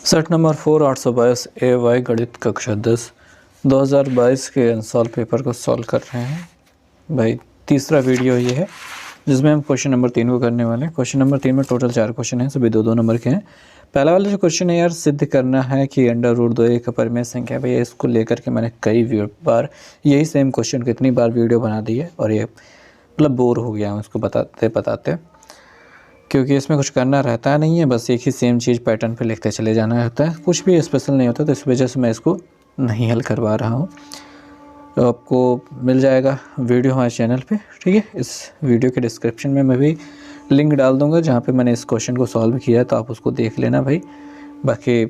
Set number 4822 ए Y गणित कक्षा 10 2022 के अनसॉल्व पेपर को सॉल्व कर रहे हैं। भाई तीसरा वीडियो ये है जिसमें हम क्वेश्चन नंबर 3 को करने वाले हैं। क्वेश्चन नंबर 3 में टोटल 4 क्वेश्चन हैं, सभी 2-2 नंबर के हैं। पहला वाला जो क्वेश्चन है यार, सिद्ध करना है कि √2 एक अपरिमेय संख्या है। भैया इसको लेकर के मैंने कई बार यही सेम क्वेश्चन कितनी बार वीडियो बना दी है और ये मतलब बोर हो गया हूँ इसको बताते, क्योंकि इसमें कुछ करना रहता नहीं है, बस एक ही सेम चीज़ पैटर्न पे लिखते चले जाना रहता है, कुछ भी स्पेशल नहीं होता। तो इस वजह से मैं इसको नहीं हल करवा रहा हूँ। तो आपको मिल जाएगा वीडियो हमारे चैनल पे, ठीक है। इस वीडियो के डिस्क्रिप्शन में मैं भी लिंक डाल दूँगा जहाँ पे मैंने इस क्वेश्चन को सॉल्व किया है, तो आप उसको देख लेना भाई। बाकी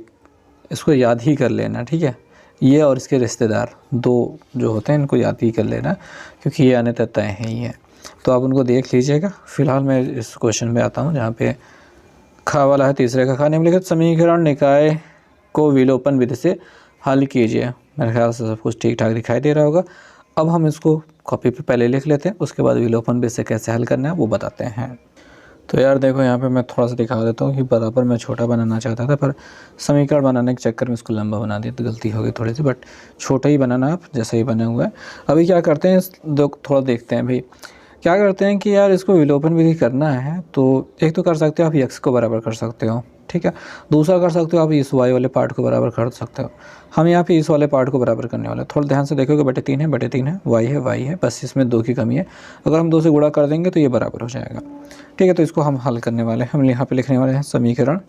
इसको याद ही कर लेना, ठीक है। ये और इसके रिश्तेदार दो जो होते हैं इनको याद ही कर लेना, क्योंकि ये आने तक तय ही है, तो आप उनको देख लीजिएगा। फिलहाल मैं इस क्वेश्चन में आता हूँ जहाँ पे खा वाला है, तीसरे का खा निम्नलिखित समीकरण निकाय को विलोपन विधि से हल कीजिए। मेरे ख्याल से सब कुछ ठीक ठाक दिखाई दे रहा होगा। अब हम इसको कॉपी पे पहले लिख लेते हैं, उसके बाद विलोपन विधि से कैसे हल करना है वो बताते हैं। तो यार देखो, यहाँ पे मैं थोड़ा सा दिखा देता हूँ कि बराबर मैं छोटा बनाना चाहता था, पर समीकरण बनाने के चक्कर में इसको लंबा बना दिया, तो गलती हो गई थोड़ी सी। बट छोटा ही बनाना आप, जैसा ही बना हुआ है। अभी क्या करते हैं, थोड़ा देखते हैं भाई क्या करते हैं कि यार इसको विलोपन विधि करना है, तो एक तो कर सकते हो आप x को बराबर कर सकते हो, ठीक है। दूसरा कर सकते हो आप इस y वाले पार्ट को बराबर कर सकते हो। हम यहाँ पे इस वाले पार्ट को बराबर करने वाले हैं। थोड़ा ध्यान से देखोगे, बटे 3 है, y है, बस इसमें 2 की कमी है। अगर हम 2 से गुणा कर देंगे तो ये बराबर हो जाएगा, ठीक है। तो इसको हम हल करने वाले हैं। हम यहाँ पे लिखने वाले हैं समीकरण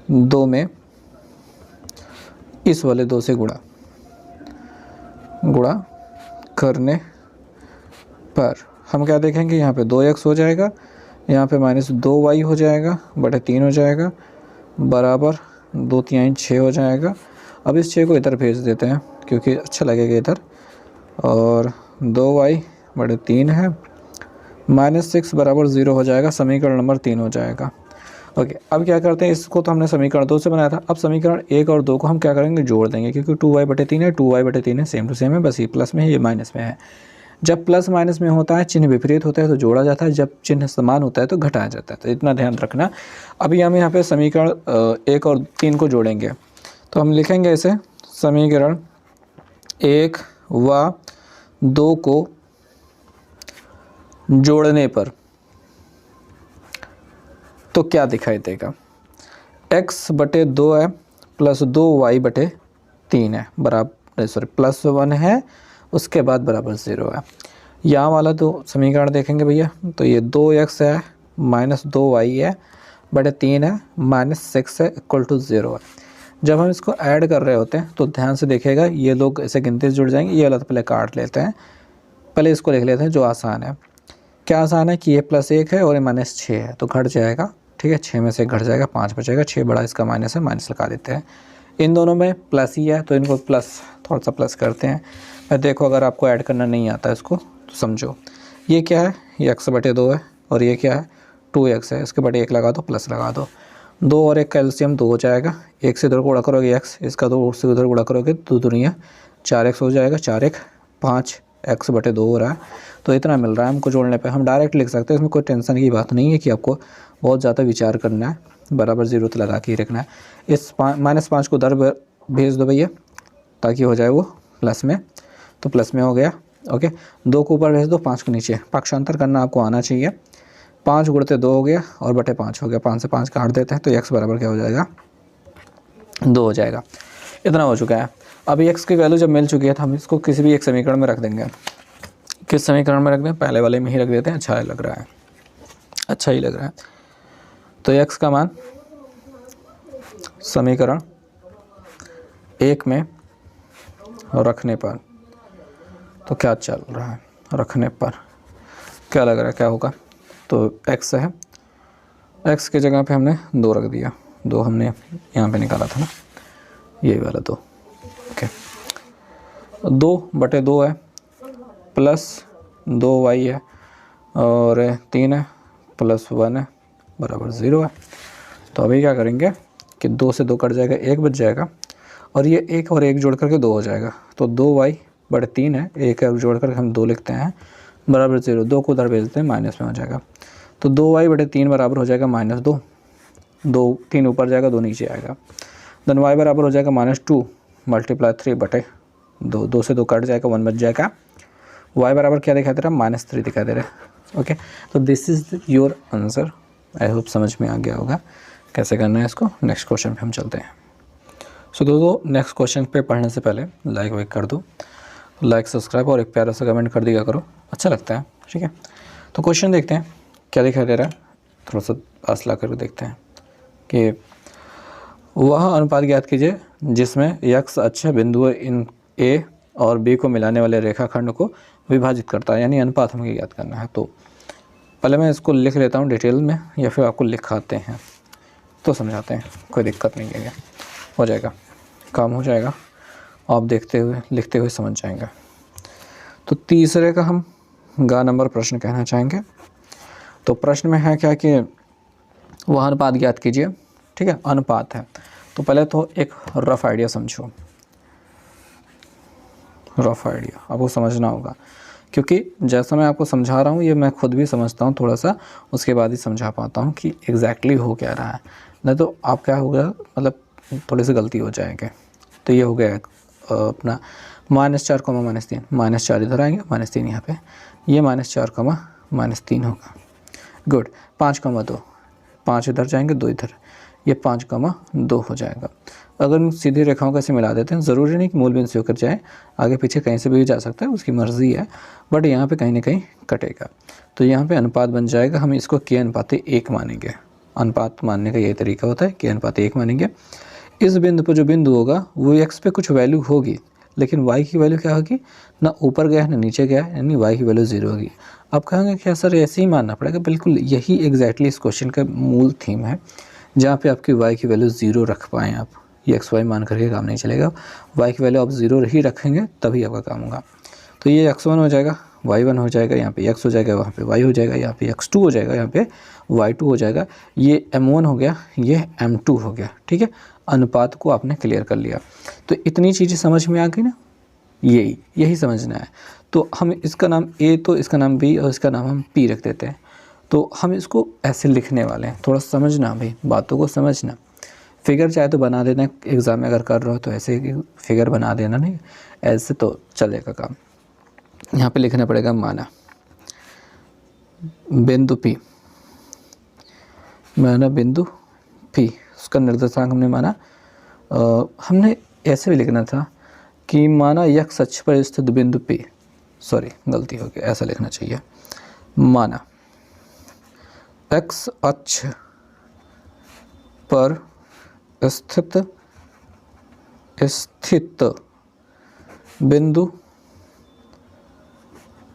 2 में इस वाले 2 से गुणा करने पर हम क्या देखेंगे, यहाँ पे 2x हो जाएगा, यहाँ पे -2y हो जाएगा, बटे 3 हो जाएगा, बराबर 2 3 6 हो जाएगा। अब इस 6 को इधर भेज देते हैं क्योंकि अच्छा लगेगा इधर, और 2y बटे 3 है, -6 बराबर 0 हो जाएगा। समीकरण नंबर 3 हो जाएगा। ओके, अब क्या करते हैं, इसको तो हमने समीकरण 2 से बनाया था। अब समीकरण 1 और 2 को हम क्या करेंगे, जोड़ देंगे, क्योंकि 2y बटे 3 है, 2y बटे 3 है, सेम टू सेम है, बस ये प्लस में है, ये माइनस में है। जब प्लस माइनस में होता है, चिन्ह विपरीत होता है तो जोड़ा जाता है, जब चिन्ह समान होता है तो घटाया जाता है, तो इतना ध्यान रखना। अभी हम यहाँ पे समीकरण 1 और 3 को जोड़ेंगे, तो हम लिखेंगे इसे समीकरण 1 व 2 को जोड़ने पर तो क्या दिखाई देगा, x बटे 2 है प्लस 2y बटे 3 है, बराबर +1 है, उसके बाद बराबर 0 है। यहाँ वाला तो समीकरण देखेंगे भैया, तो ये 2x है -2y है बटे 3 है -6 है इक्वल टू 0 है। जब हम इसको ऐड कर रहे होते हैं तो ध्यान से देखिएगा, ये लोग ऐसे गिनती से जुड़ जाएंगे। ये वाला तो पहले काट लेते हैं, पहले इसको लिख लेते हैं जो आसान है। क्या आसान है कि ये +1 है और ये -6 है, तो घट जाएगा, ठीक है। 6 में से घट जाएगा, 5 बचेगा, 6 बड़ा इसका माइनस है, माइनस लगा देते हैं। इन दोनों में प्लस ही है तो इनको प्लस, थोड़ा सा प्लस करते हैं। मैं देखो, अगर आपको ऐड करना नहीं आता इसको तो समझो, ये क्या है, ये x बटे 2 है, और ये क्या है 2x है, इसके बटे 1 लगा दो, प्लस लगा दो। 2 और 1 कैल्शियम 2 हो जाएगा, 1 से इधर गुणा करोगे x, इसका 2 से उधर गुणा करोगे 2 दूनिया 4x हो जाएगा, 4 1 5 x बटे 2 हो रहा है। तो इतना मिल रहा है हमको जोड़ने पे। हम डायरेक्ट लिख सकते हैं, इसमें कोई टेंशन की बात नहीं है कि आपको बहुत ज़्यादा विचार करना है, बराबर 0 तो लगा के ही रखना है। इस -5 को उधर भेज दो भैया, ताकि हो जाए वो प्लस में, तो प्लस में हो गया। ओके, 2 को ऊपर भेज दो, 5 को नीचे। पक्षांतर करना आपको आना चाहिए। 5 गुणित 2 हो गया और बटे 5 हो गया, 5 से 5 काट देते हैं, तो x बराबर क्या हो जाएगा, 2 हो जाएगा। इतना हो चुका है। अभी x की वैल्यू जब मिल चुकी है तो हम इसको किसी भी एक समीकरण में रख देंगे। किस समीकरण में रख दें, पहले वाले में ही रख देते हैं, अच्छा लग रहा है, अच्छा ही लग रहा है। तो x का मान समीकरण 1 में रखने पर तो क्या चल रहा है, रखने पर क्या लग रहा है क्या होगा, तो x है, x की जगह पे हमने 2 रख दिया। 2 हमने यहाँ पे निकाला था ना, ये वाला 2। ओके, 2 बटे 2 है, प्लस 2y है, और 3 है, +1 है, बराबर 0 है। तो अभी क्या करेंगे कि 2 से 2 कट जाएगा, 1 बच जाएगा, और ये 1 और 1 जोड़ करके 2 हो जाएगा। तो 2y बटे 3 है, 1 जोड़ करके हम 2 लिखते हैं, बराबर 0। 2 को उधर भेजते हैं, माइनस में हो जाएगा। तो 2y बटे 3 बराबर हो जाएगा -2, 2 3 ऊपर जाएगा 2 नीचे आएगा। देन y बराबर हो जाएगा -2 × 3 बटे 2, 2 से 2 कट जाएगा 1 बच जाएगा। y बराबर क्या दिखाई दे रहा है -3 दिखाई दे रहा है। ओके, तो this is your answer. I hope समझ में आ गया होगा कैसे करना है इसको। नेक्स्ट क्वेश्चन पे हम चलते हैं। सो दोस्तों नेक्स्ट क्वेश्चन पे पढ़ने से पहले लाइक वाइक कर दो, लाइक सब्सक्राइब और एक प्यारा सा कमेंट कर दिया करो, अच्छा लगता है। ठीक है, तो क्वेश्चन देखते हैं क्या दिखाई दे रहा है। थोड़ा सा पास ला करके देखते हैं कि वह अनुपात ज्ञात कीजिए जिसमें x अक्ष बिंदु इन A और B को मिलाने वाले रेखाखंड को विभाजित करता है, यानी अनुपात हमें ज्ञात करना है। तो पहले मैं इसको लिख लेता हूँ डिटेल में, या फिर आपको लिखाते हैं तो समझाते हैं, कोई दिक्कत नहीं है, हो जाएगा, काम हो जाएगा, आप देखते हुए लिखते हुए समझ जाएंगे। तो तीसरे का हम गा नंबर प्रश्न कहना चाहेंगे। तो प्रश्न में है क्या कि वह अनुपात ज्ञात कीजिए। ठीक है, अनुपात है तो पहले तो एक रफ आइडिया समझो, रफ आइडिया आपको समझना होगा, क्योंकि जैसा मैं आपको समझा रहा हूँ ये मैं खुद भी समझता हूँ थोड़ा सा, उसके बाद ही समझा पाता हूँ कि एग्जैक्टली हो क्या रहा है, नहीं तो आप क्या होगा मतलब थोड़ी सी गलती हो जाएगी। तो ये हो गया अपना -4, -3 इधर आएंगे, -3 यहाँ पे, ये -4, -3 होगा। गुड, 5, 5 इधर जाएंगे, 2 इधर, ये 5, 2 हो जाएगा। अगर हम सीधी रेखाओं को ऐसे मिला देते हैं, ज़रूरी नहीं कि मूल बिंदु से होकर जाए, आगे पीछे कहीं से भी जा सकता है, उसकी मर्ज़ी है, बट यहाँ पे कहीं ना कहीं कटेगा। तो यहाँ पे अनुपात बन जाएगा, हम इसको k/1 मानेंगे। अनुपात मानने का यही तरीका होता है, k/1 मानेंगे। इस बिंदु पर जो बिंदु होगा वो x पे कुछ वैल्यू होगी, लेकिन y की वैल्यू क्या होगी, ना ऊपर गया है ना नीचे गया है, यानी y की वैल्यू 0 होगी। आप कहेंगे क्या सर ऐसे ही मानना पड़ेगा, बिल्कुल यही एग्जैक्टली इस क्वेश्चन का मूल थीम है, जहाँ पे आपकी y की वैल्यू 0 रख पाएँ आप। ये xy मान करके काम नहीं चलेगा, y की वैल्यू आप 0 ही रखेंगे तभी आपका काम होगा। तो ये x1 हो जाएगा, y1 हो जाएगा, यहाँ पे x हो जाएगा, वहाँ पे y हो जाएगा, यहाँ पे x2 हो जाएगा, यहाँ पे y2 हो जाएगा, ये m1 हो गया, ये m2 हो गया। ठीक है, अनुपात को आपने क्लियर कर लिया। तो इतनी चीज़ें समझ में आ गई ना, यही समझना है। तो हम इसका नाम A, तो इसका नाम B और इसका नाम हम P रख देते हैं। तो हम इसको ऐसे लिखने वाले हैं, थोड़ा समझना भाई, बातों को समझना। फिगर चाहे तो बना देना, एग्ज़ाम में अगर कर रहे हो तो ऐसे फिगर बना देना, नहीं ऐसे तो चलेगा काम। यहाँ पे लिखना पड़ेगा माना बिंदु P, माना बिंदु P, उसका निर्देशांक हमने माना, हमने ऐसे भी लिखना था कि माना x अक्ष पर स्थित बिंदु P, सॉरी गलती हो गई, ऐसा लिखना चाहिए, माना x अक्ष पर स्थित बिंदु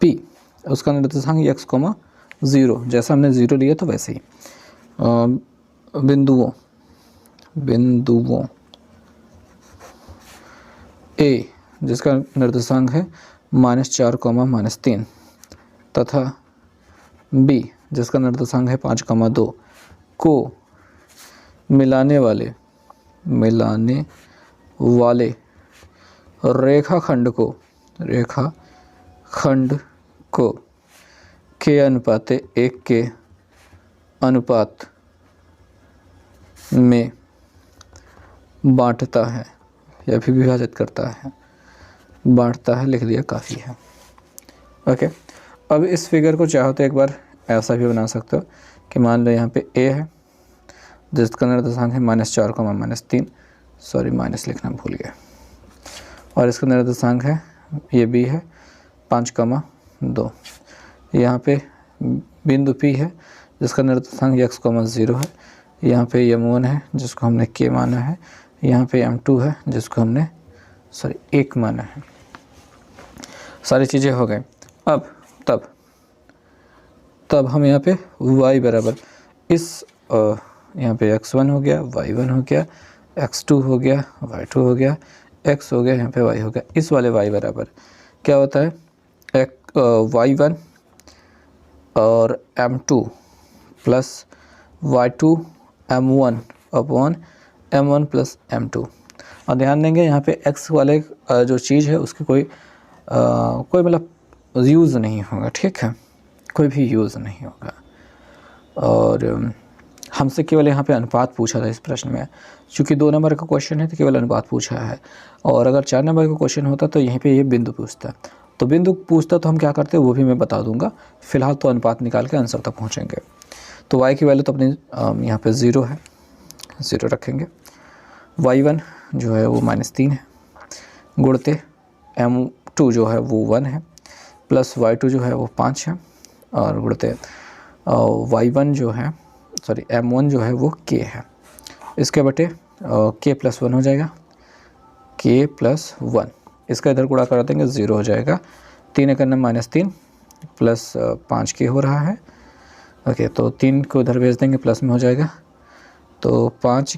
P, उसका निर्देशांक x, 0, जैसा हमने 0 लिया तो वैसे ही बिंदुओं A जिसका निर्देशांक है -4, -3 तथा B जिसका निर्देशांक है 5, 2 को मिलाने वाले रेखाखंड को k/1 के अनुपात में बांटता है या फिर विभाजित करता है, बांटता है लिख दिया, काफ़ी है। ओके, अब इस फिगर को चाहो तो एक बार ऐसा भी बना सकते हो कि मान लो यहाँ पे A है जिसका निर्देशांक है -4, -3, सॉरी माइनस लिखना भूल गया, और इसका निर्देशांक है ये B है 5, 2। यहाँ पे बिंदु P है जिसका निर्देशांक x, 0 है, यहाँ पे m1 है जिसको हमने k माना है, यहाँ पे m2 है जिसको हमने 1 माना है। सारी चीज़ें हो गई। अब तब हम यहाँ पे y बराबर इस यहाँ पे x1 हो गया, y1 हो गया, x2 हो गया, y2 हो गया, x हो गया, यहाँ पे y हो गया। इस वाले y बराबर क्या होता है, y1 और m2 plus y2 m1 upon m1 plus m2। और ध्यान देंगे यहाँ पे x वाले जो चीज़ है उसकी कोई मतलब यूज़ नहीं होगा, ठीक है, कोई भी यूज़ नहीं होगा। और हमसे केवल यहाँ पे अनुपात पूछा था इस प्रश्न में, चूँकि 2 नंबर का क्वेश्चन है तो केवल अनुपात पूछा है। और अगर 4 नंबर का क्वेश्चन होता तो यहीं पे ये बिंदु पूछता। तो बिंदु पूछता तो हम क्या करते वो भी मैं बता दूंगा। फिलहाल तो अनुपात निकाल के आंसर तक पहुँचेंगे। तो y की वैल्यू तो अपनी यहाँ पे 0 है, 0 रखेंगे। y1 जो है वो -3 है, गुणते m2 जो है वो 1 है, प्लस y2 जो है वो 5 है, और गुणते y1 जो है m1 जो है वो k है। इसके बटे k + 1 हो जाएगा, k + 1। इसका इधर गुणा कर देंगे 0 हो जाएगा। 3 × 3 प्लस 5k हो रहा है। ओके, तो 3 को इधर भेज देंगे, प्लस में हो जाएगा। तो 5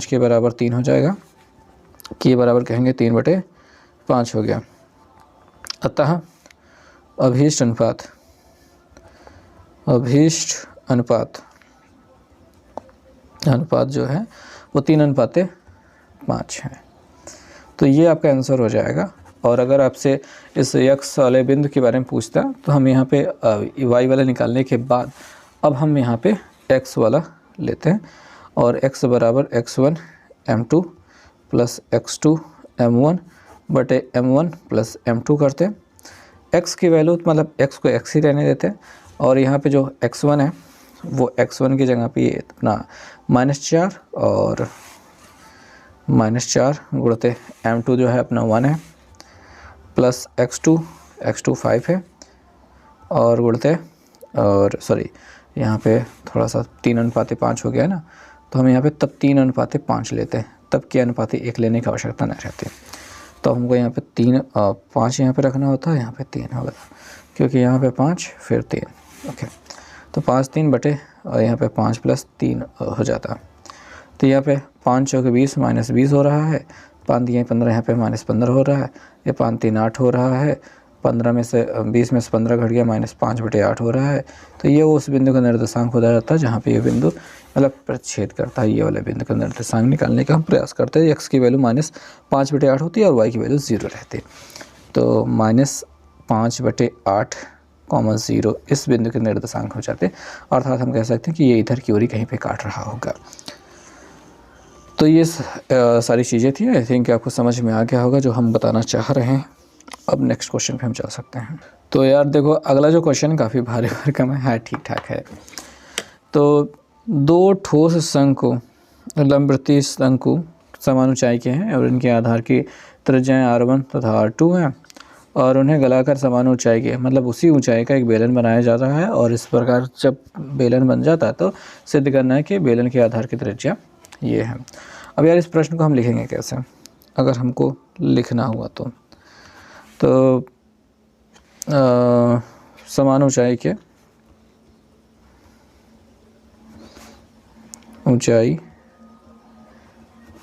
के बराबर 3 हो जाएगा, के बराबर कहेंगे 3/5 हो गया। अतः अभीष्ट अनुपात जो है वो 3:5 है। तो ये आपका आंसर हो जाएगा। और अगर आपसे इस x वाले बिंदु के बारे में पूछता तो हम यहाँ पे y वाला निकालने के बाद अब हम यहाँ पे x वाला लेते हैं, और x बराबर x1 m2 plus x2 m1 बटे m1 प्लस m2 करते हैं। x की वैल्यू मतलब x को x ही रहने देते हैं, और यहाँ पे जो x1 है वो x1 की जगह पे अपना -4 और -4 गुणते m2 जो है अपना 1 है, प्लस x2 5 है, और गुणते और यहाँ पे थोड़ा सा 3:5 हो गया ना, तो हम यहाँ पे तब 3:5 लेते हैं, तब के अनुपाती 1 लेने की आवश्यकता नहीं रहती। तो हमको यहाँ पे 5 यहाँ पे रखना होता है, यहाँ पे 3 होगा, क्योंकि यहाँ पे 5 फिर 3। ओके, तो 5 3 बटे और यहाँ पे 5 + 3 हो जाता। तो यहाँ पे 5 चौके 20 -20 हो रहा है, 5 दिए 15 यहाँ पे -15 हो रहा है, ये 5 3 8 हो रहा है, 15 में से 20 में से 15 घट गया, -5/8 हो रहा है। तो ये उस बिंदु का निर्देशांक होता रहता है जहाँ पे ये बिंदु मतलब प्रतिच्छेद करता है। ये वाले बिंदु का निर्देशांक निकालने का हम प्रयास करते हैं। x की वैल्यू -5/8 होती है और y की वैल्यू 0 रहती है। तो -5/8, 0 इस बिंदु के निर्देशांक हो जाते हैं, अर्थात हम कह सकते हैं कि ये इधर की ओर कहीं पे काट रहा होगा। तो ये सारी चीज़ें थी। आई थिंक आपको समझ में आ गया होगा जो हम बताना चाह रहे हैं। अब नेक्स्ट क्वेश्चन पे हम चल सकते हैं। तो यार देखो, अगला जो क्वेश्चन काफ़ी भारी भरकम है, ठीक ठाक है। तो 2 ठोस शंकु लंबवृत्तीय शंकु समान ऊंचाई के हैं और इनके आधार की त्रिज्याएं r1 तथा r2 हैं, और उन्हें गलाकर समान ऊंचाई के मतलब उसी ऊंचाई का एक बेलन बनाया जा रहा है। और इस प्रकार जब बेलन बन जाता है तो सिद्ध करना है कि बेलन के आधार की त्रिज्या ये है। अब यार इस प्रश्न को हम लिखेंगे कैसे, अगर हमको लिखना हुआ तो समान ऊंचाई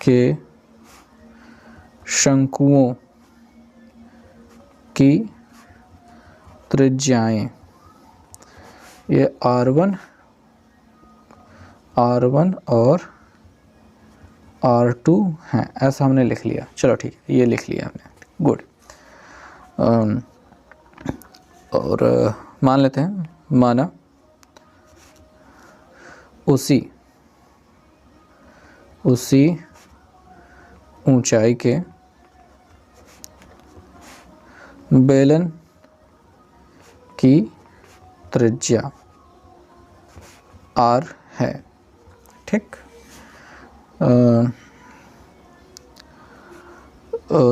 के शंकुओं की त्रिज्याएं ये r1 और r2 हैं, ऐसा हमने लिख लिया। चलो ठीक है, ये लिख लिया हमने, गुड। और मान लेते हैं, माना उसी ऊंचाई के बेलन की त्रिज्या r है। ठीक,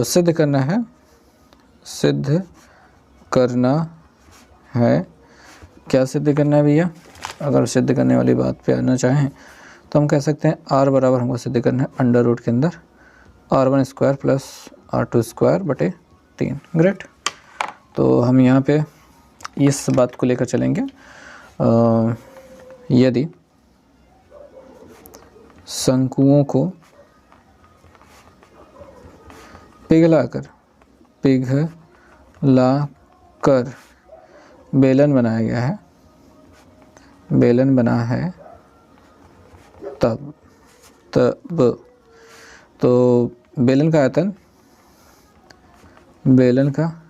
सिद्ध करना है। क्या सिद्ध करना है भैया? अगर सिद्ध करने वाली बात पे आना चाहें तो हम कह सकते हैं r बराबर हमको सिद्ध करना है अंडर रूट के अंदर r1² प्लस r2² बटे 3। ग्रेट। तो हम यहाँ पे इस बात को लेकर चलेंगे। यदि शंकुओं को पिघला कर बेलन बनाया गया है, बेलन बना है, तब तो बेलन का आयतन, बेलन का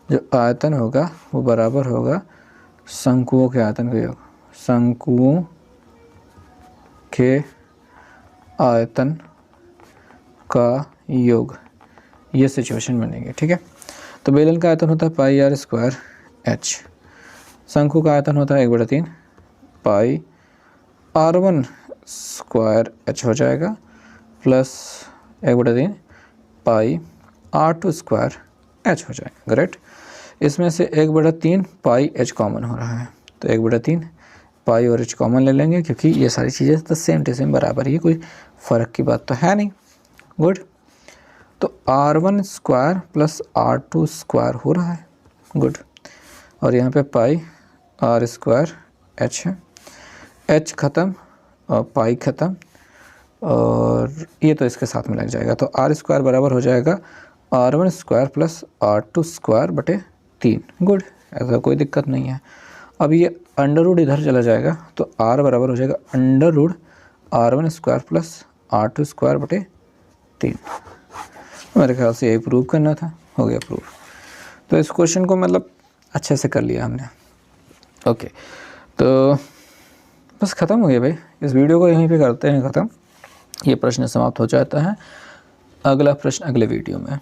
जो आयतन होगा वो बराबर होगा शंकुओं के आयतन का योग, शंकुओं के आयतन का योग, ये सिचुएशन बनेगी। ठीक है, तो बेलन का आयतन होता है पाई आर स्क्वायर एच, शंकु का आयतन होता है 1/3 पाई R1 स्क्वायर एच हो जाएगा प्लस 1/3 पाई R2 स्क्वायर एच हो जाएगा। ग्रेट, इसमें से 1/3 पाई एच कॉमन हो रहा है, तो 1/3 पाई और एच कॉमन ले लेंगे क्योंकि ये सारी चीज़ें तो सेम टू सेम बराबर ही, कोई फ़र्क की बात तो है नहीं। गुड, तो R1 square plus R2 square हो रहा है। गुड, और यहाँ पे पाई R स्क्वायर एच है, एच ख़त्म और पाई ख़त्म, और ये तो इसके साथ में लग जाएगा, तो R स्क्वायर बराबर हो जाएगा R1 square plus R2 square बटे 3। गुड, ऐसा कोई दिक्कत नहीं है। अब ये अंडर रूट इधर चला जाएगा तो R बराबर हो जाएगा under root R1 square plus R2 square बटे 3। मेरे ख्याल से यही प्रूव करना था, हो गया प्रूव। तो इस क्वेश्चन को मतलब अच्छे से कर लिया हमने। ओके, तो बस ख़त्म हो गया भाई, इस वीडियो को यहीं पे करते हैं ख़त्म। ये प्रश्न समाप्त हो जाता है, अगला प्रश्न अगले वीडियो में।